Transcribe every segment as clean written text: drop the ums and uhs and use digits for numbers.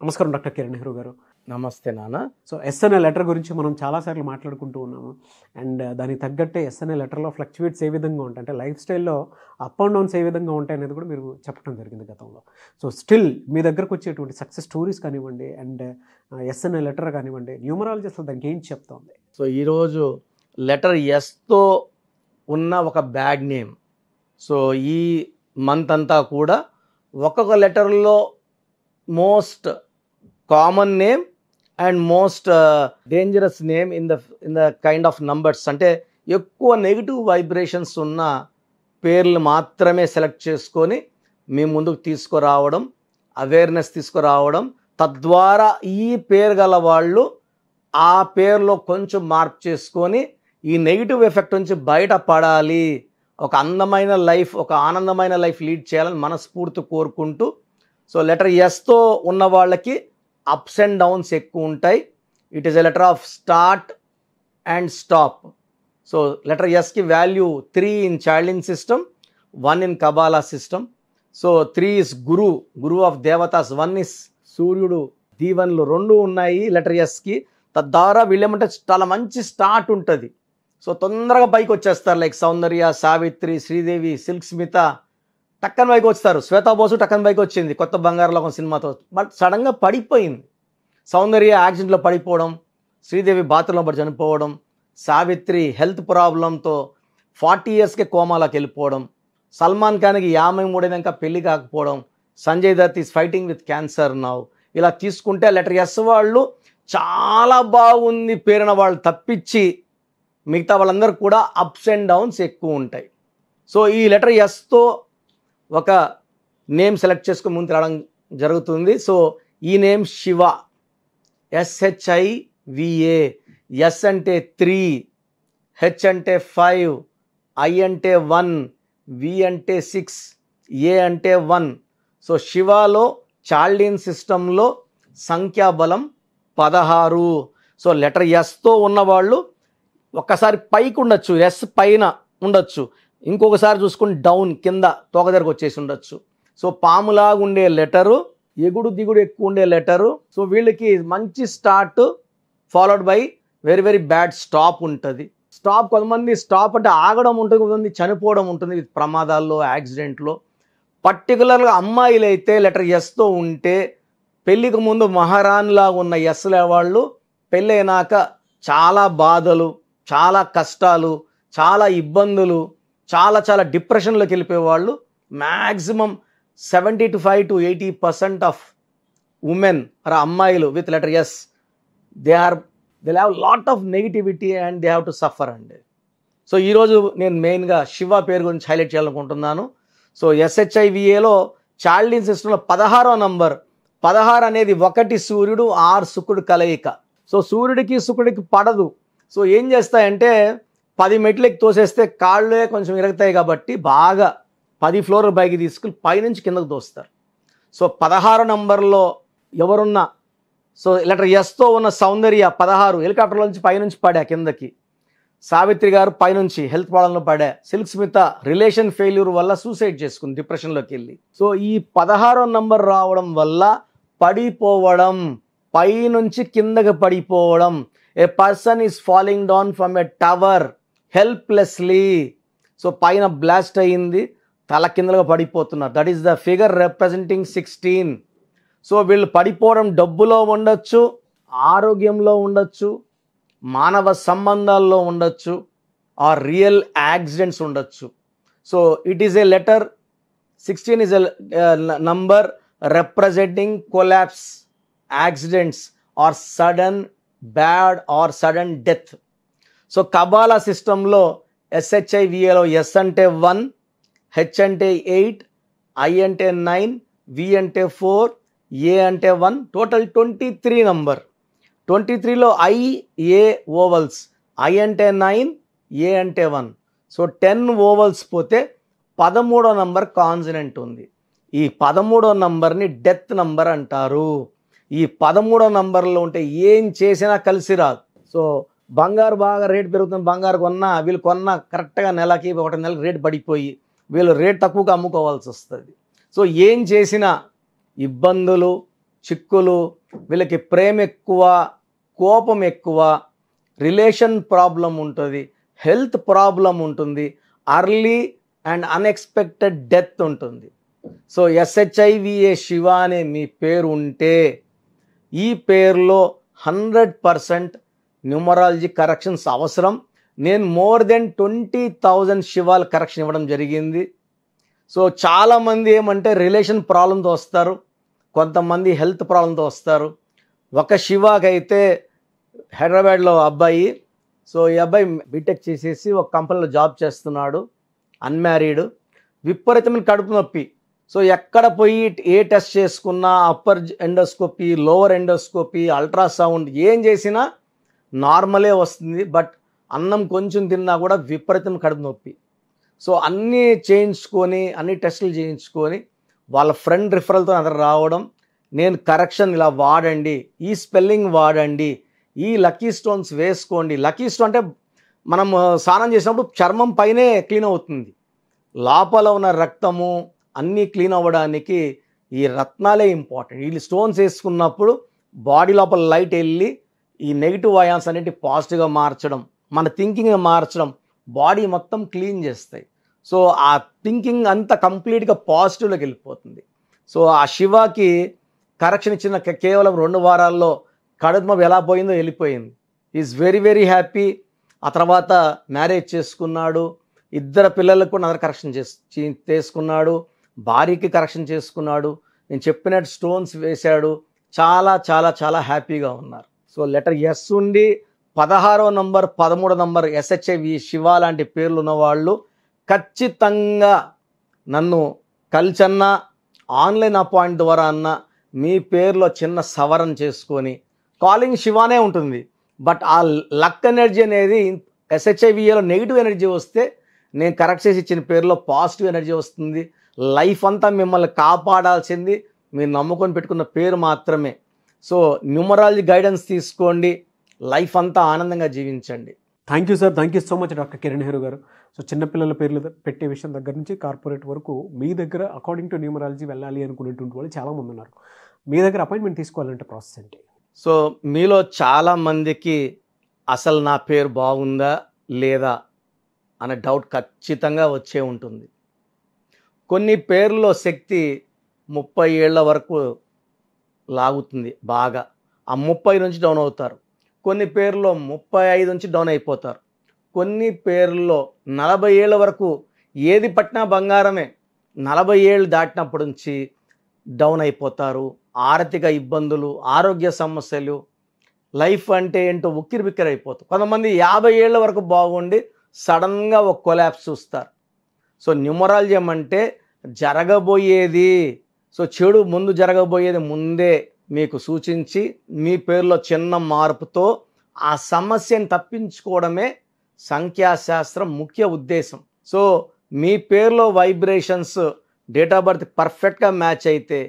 నమస్కారం డాక్టర్ కిరణ్ నెహ్రూ గారు. నమస్తే నాన్న. సో ఎస్ఎన్ఏ లెటర్ గురించి మనం చాలాసార్లు మాట్లాడుకుంటూ ఉన్నాము. అండ్ దానికి తగ్గట్టే ఎస్ఎన్ఏ లెటర్లో ఫ్లక్చువేట్స్ ఏ విధంగా ఉంటాయి అంటే లైఫ్ స్టైల్లో అప్ అండ్ డౌన్స్ ఏ విధంగా ఉంటాయి అనేది కూడా మీరు చెప్పడం జరిగింది గతంలో. సో స్టిల్ మీ దగ్గరకు వచ్చేటువంటి సక్సెస్ స్టోరీస్ కానివ్వండి అండ్ ఎస్ఎన్ఏ లెటర్ కానివ్వండి, న్యూమరాలజీ అసలు దానికి ఏం చెప్తుంది? సో ఈరోజు లెటర్ ఎస్తో ఉన్న ఒక బ్యాడ్ నేమ్. సో ఈ మంత్ అంతా కూడా ఒక్కొక్క లెటర్లో most common name and most dangerous name in the kind of numbers. అంటే ఎక్కువ నెగిటివ్ వైబ్రేషన్స్ ఉన్న పేర్లు మాత్రమే సెలెక్ట్ చేసుకొని మీ ముందుకు తీసుకురావడం, అవేర్నెస్ తీసుకురావడం, తద్వారా ఈ పేరు గల వాళ్ళు ఆ పేరులో కొంచెం మార్పు చేసుకొని ఈ నెగిటివ్ ఎఫెక్ట్ నుంచి బయటపడాలి, ఒక అందమైన లైఫ్, ఒక ఆనందమైన లైఫ్ లీడ్ చేయాలని మనస్ఫూర్తి కోరుకుంటూ, సో లెటర్ ఎస్తో ఉన్న వాళ్ళకి అప్స్ అండ్ డౌన్స్ ఎక్కువ ఉంటాయి. It is a letter of start and stop. So letter ఎస్కి value 3 in Chaldean system, 1 in Kabbalah system. So 3 is Guru of దేవతాస్, 1 ఇస్ సూర్యుడు, దీవెనలు 2 ఉన్నాయి లెటర్ ఎస్కి. తద్వారా వీళ్ళేమంటే చాలా మంచి స్టార్ట్ ఉంటుంది. సో తొందరగా పైకి వచ్చేస్తారు. లైక్ సౌందర్య, సావిత్రి, శ్రీదేవి, సిల్క్ స్మిత టక్కన పైకి వస్తారు. శ్వేతా బోసు టక్కన పైకి వచ్చింది కొత్త బంగారు లోకం సినిమాతో, బట్ సడన్గా పడిపోయింది. సౌందర్య యాక్సిడెంట్లో పడిపోవడం, శ్రీదేవి బాత్రూంలో పడి చనిపోవడం, సావిత్రి హెల్త్ ప్రాబ్లంతో 40 ఇయర్స్కే కోమాలోకి వెళ్ళిపోవడం, సల్మాన్ ఖాన్కి 53 అయినాక పెళ్లి కాకపోవడం, Sanjay Dutt is fighting with cancer now. ఇలా తీసుకుంటే లెటర్ ఎస్ వాళ్ళు చాలా బాగుంది పేరున వాళ్ళు తప్పించి మిగతా వాళ్ళందరూ కూడా అప్స్ అండ్ డౌన్స్ ఎక్కువ ఉంటాయి. సో ఈ లెటర్ ఎస్తో ఒక నేమ్ సెలెక్ట్ చేసుకుని ముందు రావడం జరుగుతుంది. సో ఈ నేమ్ శివ, SHIVA. ఎస్ అంటే 3, హెచ్ అంటే 5, ఐ అంటే 1, వి అంటే 6, ఏ అంటే 1. సో శివాలో చాల్డీన్ సిస్టంలో సంఖ్యాబలం 16. సో లెటర్ ఎస్తో ఉన్నవాళ్ళు ఒక్కసారి పైకి ఉండొచ్చు, ఎస్ పైన ఉండొచ్చు, ఇంకొకసారి చూసుకుని డౌన్ కింద తోక దగ్గరకు వచ్చేసి ఉండొచ్చు. సో పాములాగా ఉండే లెటరు, ఎగుడు దిగుడు ఎక్కువ ఉండే లెటరు. సో వీళ్ళకి మంచి start followed by very very bad stop ఉంటుంది. స్టాప్, కొంతమంది స్టాప్ అంటే ఆగడం ఉంటుంది, కొంతమంది చనిపోవడం ఉంటుంది ప్రమాదాల్లో, యాక్సిడెంట్లో. పర్టికులర్గా అమ్మాయిలు అయితే లెటర్ ఎస్తో ఉంటే పెళ్ళికి ముందు మహారాణిలాగా ఉన్న ఎస్లే వాళ్ళు పెళ్ళైనాక చాలా బాధలు, చాలా కష్టాలు, చాలా ఇబ్బందులు, చాలా చాలా డిప్రెషన్లోకి వెళ్ళిపోయేవాళ్ళు. Maximum 75 to 80% of women or అమ్మాయిలు with letter S they have lot of negativity and they have to suffer అండి. సో ఈరోజు నేను మెయిన్గా శివ పేరు గురించి హైలైట్ చేయాలనుకుంటున్నాను. సో SHIVAలో చాల్డీన్ సిస్టంలో 16వ నంబర్. 16 అనేది 1 సూర్యుడు 6 శుక్రుడు కలయిక. సో సూర్యుడికి శుక్రుడికి పడదు. సో ఏం చేస్తాయంటే 10 మెట్లకి తోసేస్తే కాళ్ళే కొంచెం ఇరుగుతాయి కాబట్టి బాగా 10 ఫ్లోర్ల పైకి తీసుకుని పైనుంచి కిందకు తోస్తారు. సో 16 నంబర్లో ఎవరున్నా, సో లెటర్ ఎస్తో ఉన్న సౌందర్య 16 హెలికాప్టర్లో నుంచి పైనుంచి పడా కిందకి, సావిత్రి గారు పైనుంచి హెల్త్ ప్రాబ్లంలో పడా, సిల్క్ స్మిత రిలేషన్ ఫెయిల్యూర్ వల్ల సూసైడ్ చేసుకుంది డిప్రెషన్లోకి వెళ్ళి. సో ఈ 16వ నంబర్ రావడం వల్ల పడిపోవడం, పైనుంచి కిందకి పడిపోవడం. A person is falling down from a tower helplessly. So పైన బ్లాస్ట్ అయ్యింది, తల కిందలుగా పడిపోతున్నారు. That is the figure representing 16. So వీళ్ళు పడిపోవడం డబ్బులో ఉండొచ్చు, ఆరోగ్యంలో ఉండొచ్చు, మానవ సంబంధాల్లో ఉండొచ్చు, ఆర్ రియల్ యాక్సిడెంట్స్ ఉండొచ్చు. So it is a letter 16 is a number representing collapse, accidents or sudden bad or sudden death. So Kabbalah సిస్టంలో SHIVAలో ఎస్ అంటే 1, హెచ్ అంటే 8, ఐ అంటే 9, వి అంటే 4, ఏ అంటే 1, టోటల్ 23 నంబర్. 23లో ఐ, ఏ ఓవల్స్, ఐ అంటే 9, ఏ అంటే 1. సో 10 ఓవల్స్ పోతే 13వ నంబర్ కాన్సనెంట్ ఉంది. ఈ 13వ నంబర్ని డెత్ నంబర్ అంటారు. ఈ 13వ నంబర్లో ఉంటే ఏం చేసినా కలిసి రాదు. సో బంగారు బాగా రేటు పెరుగుతుంది, బంగారు కొన్నా వీళ్ళు కొన్నా కరెక్ట్గా నెలకి 1 నెలకి రేటు పడిపోయి వీళ్ళు రేట్ తక్కువగా అమ్ముకోవాల్సి వస్తుంది. సో ఏం చేసినా ఇబ్బందులు, చిక్కులు, వీళ్ళకి ప్రేమ ఎక్కువ, కోపం ఎక్కువ, రిలేషన్ ప్రాబ్లం ఉంటుంది, హెల్త్ ప్రాబ్లం ఉంటుంది, అర్లీ అండ్ అన్ఎక్స్పెక్టెడ్ డెత్ ఉంటుంది. సో SHIVA శివ అనే మీ పేరు ఉంటే ఈ పేరులో 100% న్యూమరాలజీ కరెక్షన్స్ అవసరం. నేను మోర్ దెన్ 20,000 శివాల కరెక్షన్ ఇవ్వడం జరిగింది. సో చాలామంది ఏమంటే రిలేషన్ ప్రాబ్లంతో వస్తారు, కొంతమంది హెల్త్ ప్రాబ్లంతో వస్తారు. ఒక శివాకైతే హైదరాబాద్లో అబ్బాయి, సో ఈ అబ్బాయి బీటెక్ చేసేసి ఒక కంపెనీలో జాబ్ చేస్తున్నాడు, అన్మ్యారీడ్, విపరీతమైన కడుపు నొప్పి. సో ఎక్కడ పోయి ఏ టెస్ట్ చేసుకున్నా, upper endoscopy, lower endoscopy, ultrasound ఏం చేసినా నార్మలే వస్తుంది. బట్ అన్నం కొంచెం తిన్నా కూడా విపరీతం కడుపు నొప్పి. సో అన్నీ చేయించుకొని, అన్ని టెస్టులు చేయించుకొని వాళ్ళ ఫ్రెండ్ రిఫరల్తో అతను రావడం, నేను కరెక్షన్ ఇలా వాడండి, ఈ స్పెల్లింగ్ వాడండి, ఈ లక్కీ స్టోన్స్ వేసుకోండి. లక్కీ స్టోన్ అంటే మనం స్నానం చేసినప్పుడు చర్మం పైనే క్లీన్ అవుతుంది, లోపల ఉన్న రక్తము అన్నీ క్లీన్ అవ్వడానికి ఈ రత్నాలే ఇంపార్టెంట్. ఈ స్టోన్స్ వేసుకున్నప్పుడు బాడీ లోపల లైట్ వెళ్ళి ఈ నెగిటివ్ అయాన్స్ అనేవి పాజిటివ్గా మార్చడం, మన థింకింగ్ మార్చడం, బాడీ మొత్తం క్లీన్ చేస్తాయి. సో ఆ థింకింగ్ అంతా కంప్లీట్గా పాజిటివ్లోకి వెళ్ళిపోతుంది. సో ఆ శివకి కరెక్షన్ ఇచ్చిన కేవలం 2 వారాల్లో కడుపు నొప్పి ఎలా పోయిందో వెళ్ళిపోయింది. Is very very happy. ఆ తర్వాత మ్యారేజ్ చేసుకున్నాడు, 2 పిల్లలకు కూడా అదర్ కరెక్షన్ చేసుకున్నాడు, భార్యకి కరెక్షన్ చేసుకున్నాడు, నేను చెప్పినట్టు స్టోన్స్ వేశాడు. చాలా చాలా చాలా హ్యాపీగా ఉన్నారు. సో లెటర్ ఎస్ ఉండి 16వ నంబర్ 13వ నంబర్ SHIV శివ లాంటి పేర్లు ఉన్నవాళ్ళు ఖచ్చితంగా నన్ను కలిసన్నా, ఆన్లైన్ అపాయింట్ ద్వారా అన్నా మీ పేరులో చిన్న సవరణ చేసుకొని, కాలింగ్ శివానే ఉంటుంది, బట్ ఆ లక్ ఎనర్జీ అనేది SHIVలో నెగిటివ్ ఎనర్జీ వస్తే నేను కరెక్ట్ చేసి ఇచ్చిన పేరులో పాజిటివ్ ఎనర్జీ వస్తుంది. లైఫ్ అంతా మిమ్మల్ని కాపాడాల్సింది మీరు నమ్ముకొని పెట్టుకున్న పేరు మాత్రమే. సో న్యూమరాలజీ గైడెన్స్ తీసుకోండి, లైఫ్ అంతా ఆనందంగా జీవించండి. Thank you sir, thank you so much doctor Kiran Nehru గారు. సో చిన్నపిల్లల పేర్లు పెట్టే విషయం దగ్గర నుంచి కార్పొరేట్ వరకు మీ దగ్గర అకార్డింగ్ టు న్యూమరాలజీ వెళ్ళాలి అనుకునేటువంటి వాళ్ళు చాలామంది ఉన్నారు. మీ దగ్గర అపాయింట్మెంట్ తీసుకోవాలంటే ప్రాసెస్ ఏంటి? సో మీలో చాలామందికి అసలు నా పేరు బాగుందా లేదా అనే డౌట్ ఖచ్చితంగా వచ్చే ఉంటుంది. కొన్ని పేర్లలో శక్తి 30 ఏళ్ల వరకు లాగుతుంది బాగా, ఆ 30 నుంచి డౌన్ అవుతారు. కొన్ని పేర్లో 35 నుంచి డౌన్ అయిపోతారు. కొన్ని పేర్లలో 40 ఏళ్ళ వరకు ఏది పట్టినా బంగారమే, 40 ఏళ్ళు దాటినప్పటి నుంచి డౌన్ అయిపోతారు. ఆర్థిక ఇబ్బందులు, ఆరోగ్య సమస్యలు, లైఫ్ అంటే ఏంటో ఉక్కిరి బిక్కిరి అయిపోతారు. కొంతమంది 50 ఏళ్ళ వరకు బాగుండి సడన్గా ఒక కొలాప్స్ చూస్తారు. సో న్యూమరాలజీ అంటే జరగబోయేది, సో చెడు ముందు జరగబోయేది ముందే మీకు సూచించి మీ పేరులో చిన్న మార్పుతో ఆ సమస్యను తప్పించుకోవడమే సంఖ్యాశాస్త్రం ముఖ్య ఉద్దేశం. సో మీ పేరులో వైబ్రేషన్స్ డేట్ ఆఫ్ బర్త్ పర్ఫెక్ట్గా మ్యాచ్ అయితే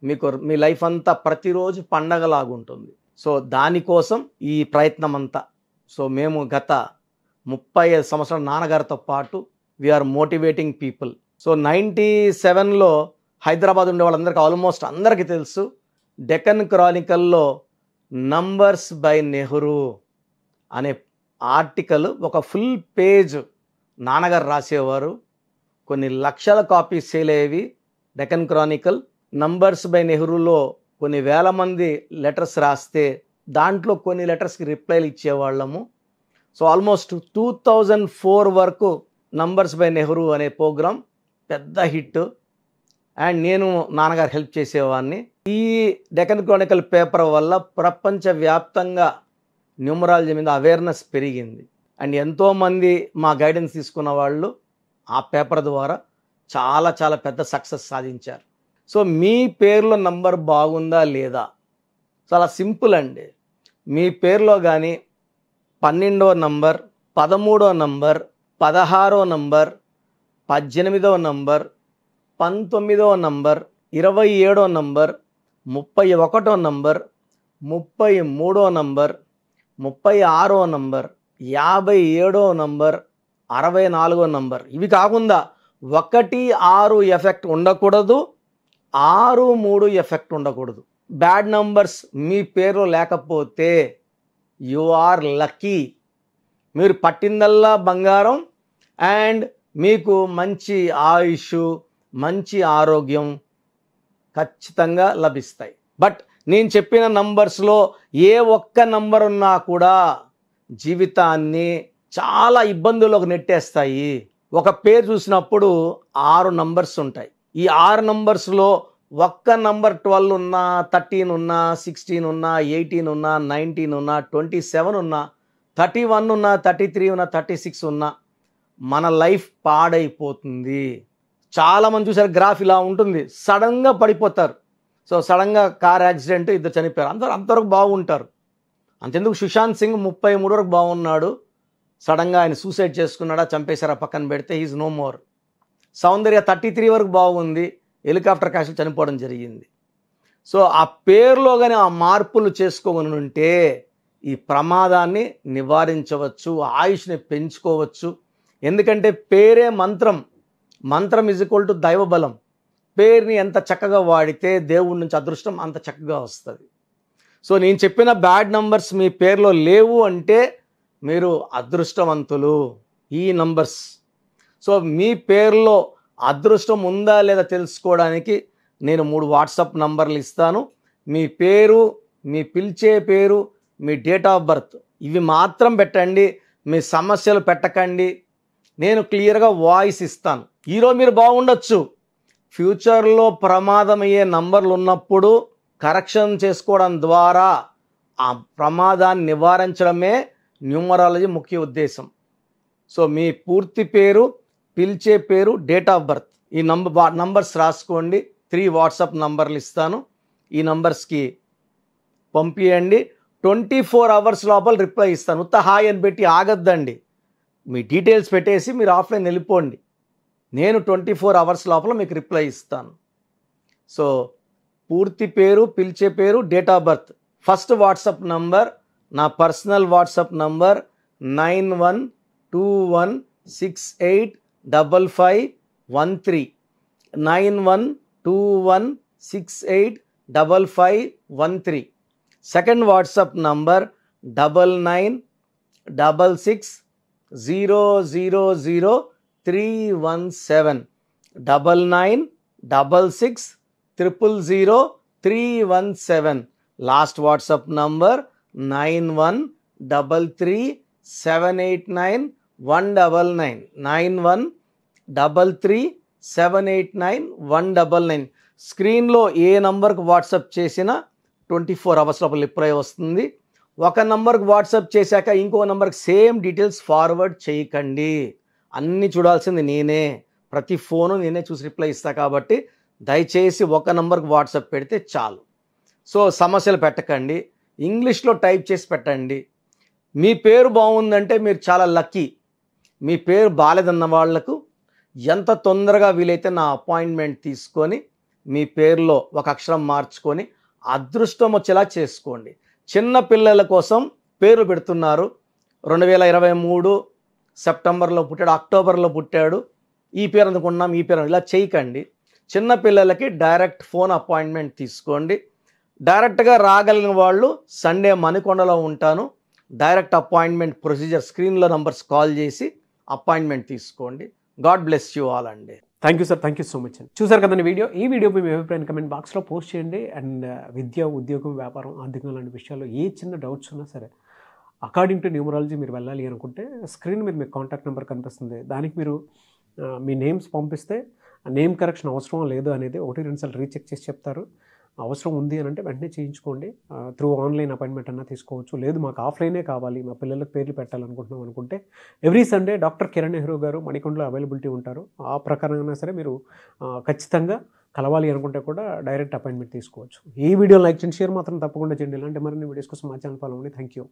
మీకు మీ లైఫ్ అంతా ప్రతిరోజు పండగలాగుంటుంది. సో దానికోసం ఈ ప్రయత్నం అంతా. సో మేము గత 35 సంవత్సరాల నాన్నగారితో పాటు వీఆర్ మోటివేటింగ్ పీపుల్. సో 97లో హైదరాబాద్ ఉండే వాళ్ళందరికీ ఆల్మోస్ట్ అందరికీ తెలుసు, డెక్కన్ క్రానికల్లో నంబర్స్ బై నెహ్రూ అనే ఆర్టికల్ ఒక ఫుల్ పేజ్ నాన్నగారు రాసేవారు. కొన్ని లక్షల కాపీస్ సేల్ అయ్యేవి. డెక్కన్ క్రానికల్ నంబర్స్ బై నెహ్రూలో కొన్ని వేల మంది లెటర్స్ రాస్తే దాంట్లో కొన్ని లెటర్స్కి రిప్లైలు ఇచ్చేవాళ్ళము. సో ఆల్మోస్ట్ 2004 వరకు నంబర్స్ బై నెహ్రూ అనే ప్రోగ్రాం పెద్ద హిట్. అండ్ నేను నాన్నగారు హెల్ప్ చేసేవాడిని. ఈ డెక్కన్ క్రానికల్ పేపర్ వల్ల ప్రపంచవ్యాప్తంగా న్యూమరాలజీ మీద అవేర్నెస్ పెరిగింది. అండ్ ఎంతోమంది మా గైడెన్స్ తీసుకున్న వాళ్ళు ఆ పేపర్ ద్వారా చాలా చాలా పెద్ద సక్సెస్ సాధించారు. సో మీ పేరులో నంబర్ బాగుందా లేదా చాలా సింపుల్ అండి. మీ పేరులో కానీ 12వ నంబర్, 13వ నంబర్, 16వ నంబర్, 18వ నంబర్, 19వ నంబర్, 27వ నంబర్, 31వ నంబర్, 33వ నంబర్, 36వ నంబర్, 57వ నంబర్, 64వ నంబర్, ఇవి కాకుండా 1, 6 ఎఫెక్ట్ ఉండకూడదు, 6, 3 ఎఫెక్ట్ ఉండకూడదు. బ్యాడ్ నంబర్స్ మీ పేరులో లేకపోతే యు ఆర్ లక్కీ. మీరు పట్టిందల్లా బంగారం అండ్ మీకు మంచి ఆయుష్, మంచి ఆరోగ్యం ఖచ్చితంగా లభిస్తాయి. బట్ నేను చెప్పిన నంబర్స్లో ఏ ఒక్క నంబర్ ఉన్నా కూడా జీవితాన్ని చాలా ఇబ్బందుల్లోకి నెట్టేస్తాయి. ఒక పేరు చూసినప్పుడు 6 నంబర్స్ ఉంటాయి. ఈ 6 నంబర్స్లో ఒక్క నంబర్ 12 ఉన్నా, 13 ఉన్నా, 16 ఉన్నా, 18 ఉన్నా, 19 ఉన్నా, 27 ఉన్నా, 31 ఉన్నా, 33 ఉన్నా, 36 ఉన్నా మన లైఫ్ పాడైపోతుంది. చాలామంది చూసారు గ్రాఫ్ ఇలా ఉంటుంది, సడన్గా పడిపోతారు. సో సడన్గా కార్ యాక్సిడెంట్, 2 చనిపోయారు. అంతవరకు బాగుంటారు. అంతెందుకు సుశాంత్ సింగ్ 33 వరకు బాగున్నాడు, సడన్గా ఆయన సూసైడ్ చేసుకున్నాడా, చంపేశారా పక్కన పెడితే, ఈజ్ నో మోర్. సౌందర్య 33 వరకు బాగుంది, హెలికాప్టర్ క్రాష్లో చనిపోవడం జరిగింది. సో ఆ పేరులో కానీ ఆ మార్పులు చేసుకోని ఉంటే ఈ ప్రమాదాన్ని నివారించవచ్చు, ఆయుష్ని పెంచుకోవచ్చు. ఎందుకంటే పేరే మంత్రం, మంత్రం ఈజ్ ఈక్వల్ టు దైవబలం. పేరుని ఎంత చక్కగా వాడితే దేవుడి నుంచి అదృష్టం అంత చక్కగా వస్తుంది. సో నేను చెప్పిన బ్యాడ్ నంబర్స్ మీ పేరులో లేవు అంటే మీరు అదృష్టవంతులు. ఈ నంబర్స్. సో మీ పేరులో అదృష్టం ఉందా లేదా తెలుసుకోవడానికి నేను 3 వాట్సాప్ నంబర్లు ఇస్తాను. మీ పేరు, మీ పిలిచే పేరు, మీ డేట్ ఆఫ్ బర్త్ ఇవి మాత్రం పెట్టండి, మీ సమస్యలు పెట్టకండి. నేను క్లియర్గా వాయిస్ ఇస్తాను. ఈరోజు మీరు బాగుండొచ్చు, ఫ్యూచర్లో ప్రమాదమయ్యే నంబర్లు ఉన్నప్పుడు కరెక్షన్ చేసుకోవడం ద్వారా ఆ ప్రమాదాన్ని నివారించడమే న్యూమరాలజీ ముఖ్య ఉద్దేశం. సో మీ పూర్తి పేరు, పిలిచే పేరు, డేట్ ఆఫ్ బర్త్ ఈ నంబర్స్ రాసుకోండి. 3 వాట్సాప్ నంబర్లు ఇస్తాను. ఈ నంబర్స్కి పంపించండి. 24 అవర్స్ లోపల రిప్లై ఇస్తాను. ఉత్త హాయ్ అని పెట్టి ఆగద్దండి, మీ డీటెయిల్స్ పెట్టేసి మీరు ఆఫ్లైన్ వెళ్ళిపోండి. నేను 24 అవర్స్ లోపల మీకు రిప్లై ఇస్తాను. సో పూర్తి పేరు, పిలిచే పేరు, date of birth. First WhatsApp number నా personal WhatsApp number 9121685513 9121685513. Second WhatsApp number 9966000317 9966000317. Last WhatsApp number 9133789199 9133789199. స్క్రీన్లో ఏ నంబర్కి వాట్సాప్ చేసినా 24 అవర్స్ లోపల రిప్లై వస్తుంది. ఒక నంబర్కి వాట్సాప్ చేశాక ఇంకో నంబర్కి సేమ్ డీటెయిల్స్ ఫార్వర్డ్ చేయకండి. అన్నీ చూడాల్సింది నేనే, ప్రతి ఫోను నేనే చూసి రిప్లై ఇస్తా. కాబట్టి దయచేసి ఒక నంబర్కి వాట్సాప్ పెడితే చాలు. సో సమస్యలు పెట్టకండి, ఇంగ్లీష్లో టైప్ చేసి పెట్టండి. మీ పేరు బాగుందంటే మీరు చాలా లక్కీ. మీ పేరు బాలేదన్న వాళ్లకు ఎంత తొందరగా వీలైతే నా అపాయింట్మెంట్ తీసుకొని మీ పేరులో ఒక అక్షరం మార్చుకొని అదృష్టం వచ్చేలా చేసుకోండి. చిన్న పిల్లల కోసం పేర్లు పెడుతున్నారు. 2023 సెప్టెంబర్లో పుట్టాడు, అక్టోబర్లో పుట్టాడు, ఈ పేరు అనుకున్నాం, ఈ పేరు ఇలా చేయకండి. చిన్న పిల్లలకి డైరెక్ట్ ఫోన్ అపాయింట్మెంట్ తీసుకోండి. డైరెక్ట్గా రాగలిగిన వాళ్ళు సండే మణికొండలో ఉంటాను. డైరెక్ట్ అపాయింట్మెంట్ ప్రొసీజర్ స్క్రీన్లో నంబర్స్ కాల్ చేసి అపాయింట్మెంట్ తీసుకోండి. గాడ్ బ్లెస్ యూ ఆల్ అండి. Thank you sir, thank you so much అండి. చూసారు కదండి వీడియో. ఈ వీడియో మీ అభిప్రాయం కమెంట్ బాక్స్లో పోస్ట్ చేయండి. అండ్ విద్య, ఉద్యోగం, వ్యాపారం, ఆర్థికం లాంటి విషయాల్లో ఏ చిన్న డౌట్స్ ఉన్నా సరే అకార్డింగ్ టు న్యూమరాలజీ మీరు వెళ్ళాలి అనుకుంటే స్క్రీన్ మీద మీకు కాంటాక్ట్ నెంబర్ కనిపిస్తుంది. దానికి మీరు మీ నేమ్స్ పంపిస్తే నేమ్ కరెక్షన్ అవసరం లేదు అనేది 1-2 సార్లు రీచెక్ చేసి చెప్తారు. అవసరం ఉంది అని అంటే వెంటనే చేయించుకోండి. త్రూ ఆన్లైన్ అపాయింట్మెంట్ అన్నా తీసుకోవచ్చు. లేదు మాకు ఆఫ్లైనే కావాలి, మా పిల్లలకు పేర్లు పెట్టాలనుకుంటున్నాం అనుకుంటే every Sunday doctor Kiran Nehru గారు మణికొండలో అవైలబిలిటీ ఉంటారు. ఆ ప్రకారంగా సరే మీరు ఖచ్చితంగా కలవాలి అనుకుంటే కూడా డైరెక్ట్ అపాయింట్మెంట్ తీసుకోవచ్చు. ఈ వీడియో లైక్ చేయండి, షేర్ మాత్రం తప్పకుండా చేయండి. ఇలాంటి మరిన్ని వీడియోస్ కోసం మా ఛానల్ ఫాలో అవ్వండి. Thank you.